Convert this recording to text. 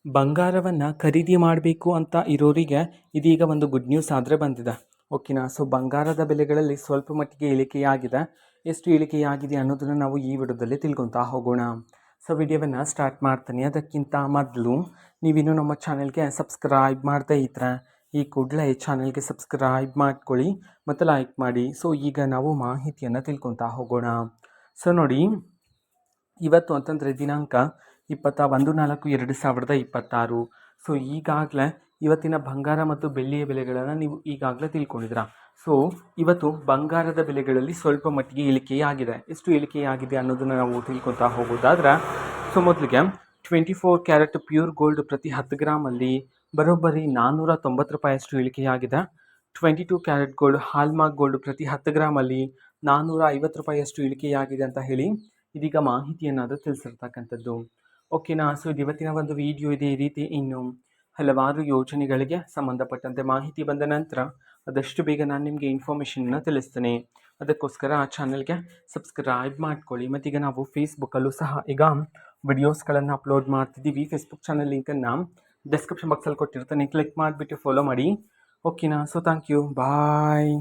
ಬಂಗಾರವನ್ನು ಖರೀದಿ ಮಾಡಬೇಕು ಅಂತ ಇರೋರಿಗೆ ಇದೀಗ ಒಂದು ಗುಡ್ ನ್ಯೂಸ್ ಆದರೆ ಬಂದಿದೆ. ಓಕೆನಾ. ಸೊ ಬಂಗಾರದ ಬೆಲೆಗಳಲ್ಲಿ ಸ್ವಲ್ಪ ಮಟ್ಟಿಗೆ ಇಳಿಕೆಯಾಗಿದೆ. ಎಷ್ಟು ಇಳಿಕೆಯಾಗಿದೆ ಅನ್ನೋದನ್ನು ನಾವು ಈ ವಿಡಿಯೋದಲ್ಲಿ ತಿಳ್ಕೊತಾ ಹೋಗೋಣ. ಸೊ ವಿಡಿಯೋವನ್ನು ಸ್ಟಾರ್ಟ್ ಮಾಡ್ತೀನಿ. ಅದಕ್ಕಿಂತ ಮೊದಲು ನೀವಿನ್ನೂ ನಮ್ಮ ಚಾನೆಲ್ಗೆ ಸಬ್ಸ್ಕ್ರೈಬ್ ಮಾಡ್ತಾ ಇದ್ರೆ ಈ ಕೂಡಲೇ ಈ ಚಾನೆಲ್ಗೆ ಸಬ್ಸ್ಕ್ರೈಬ್ ಮಾಡ್ಕೊಳ್ಳಿ ಮತ್ತು ಲೈಕ್ ಮಾಡಿ. ಸೊ ಈಗ ನಾವು ಮಾಹಿತಿಯನ್ನು ತಿಳ್ಕೊತಾ ಹೋಗೋಣ. ಸೊ ನೋಡಿ, ಇವತ್ತು ಅಂತಂದರೆ ದಿನಾಂಕ 21/4/2026. ಸೊ ಈಗಾಗಲೇ ಇವತ್ತಿನ ಬಂಗಾರ ಮತ್ತು ಬೆಳ್ಳಿಯ ಬೆಲೆಗಳನ್ನು ನೀವು ಈಗಾಗಲೇ ತಿಳ್ಕೊಂಡಿದ್ದೀರಾ. ಸೊ ಇವತ್ತು ಬಂಗಾರದ ಬೆಲೆಗಳಲ್ಲಿ ಸ್ವಲ್ಪ ಮಟ್ಟಿಗೆ ಇಳಿಕೆಯಾಗಿದೆ. ಎಷ್ಟು ಇಳಿಕೆಯಾಗಿದೆ ಅನ್ನೋದನ್ನು ನಾವು ತಿಳ್ಕೊತಾ ಹೋಗೋದಾದ್ರೆ, ಸೊ ಮೊದಲಿಗೆ 24 ಕ್ಯಾರೆಟ್ ಪ್ಯೂರ್ ಗೋಲ್ಡ್ ಪ್ರತಿ 10 ಗ್ರಾಮಲ್ಲಿ ಬರೋಬ್ಬರಿ 490 ರೂಪಾಯಿಯಷ್ಟು ಇಳಿಕೆಯಾಗಿದೆ. 22 ಕ್ಯಾರೆಟ್ ಗೋಲ್ಡ್ ಹಾಲ್ಮಾರ್ಕ್ ಗೋಲ್ಡ್ ಪ್ರತಿ 10 ಗ್ರಾಮಲ್ಲಿ 450 ರೂಪಾಯಿಯಷ್ಟು ಇಳಿಕೆಯಾಗಿದೆ ಅಂತ ಹೇಳಿ ಇದೀಗ ಮಾಹಿತಿಯನ್ನಾದರೂ ತಿಳಿಸಿರ್ತಕ್ಕಂಥದ್ದು. ಓಕೆನಾ. ಸೊ ಇದು ಇವತ್ತಿನ ಒಂದು ವಿಡಿಯೋ ಇದೆ. ಈ ರೀತಿ ಇನ್ನು ಹಲವಾರು ಯೋಜನೆಗಳಿಗೆ ಸಂಬಂಧಪಟ್ಟಂತೆ ಮಾಹಿತಿ ಬಂದ ನಂತರ ಆದಷ್ಟು ಬೇಗ ನಾನು ನಿಮಗೆ ಇನ್ಫಾರ್ಮೇಷನ್ನ ತಿಳಿಸ್ತೇನೆ. ಅದಕ್ಕೋಸ್ಕರ ಆ ಚಾನಲ್ಗೆ ಸಬ್ಸ್ಕ್ರೈಬ್ ಮಾಡ್ಕೊಳ್ಳಿ. ಮತ್ತೀಗ ನಾವು ಫೇಸ್ಬುಕ್ಕಲ್ಲೂ ಸಹ ಈಗ ವಿಡಿಯೋಸ್ಗಳನ್ನು ಅಪ್ಲೋಡ್ ಮಾಡ್ತಿದ್ದೀವಿ. ಫೇಸ್ಬುಕ್ ಚಾನಲ್ ಲಿಂಕನ್ನು ಡಿಸ್ಕ್ರಿಪ್ಷನ್ ಬಾಕ್ಸಲ್ಲಿ ಕೊಟ್ಟಿರ್ತಾನೆ, ಕ್ಲಿಕ್ ಮಾಡಿಬಿಟ್ಟು ಫಾಲೋ ಮಾಡಿ. ಓಕೆನಾ. So thank you, bye.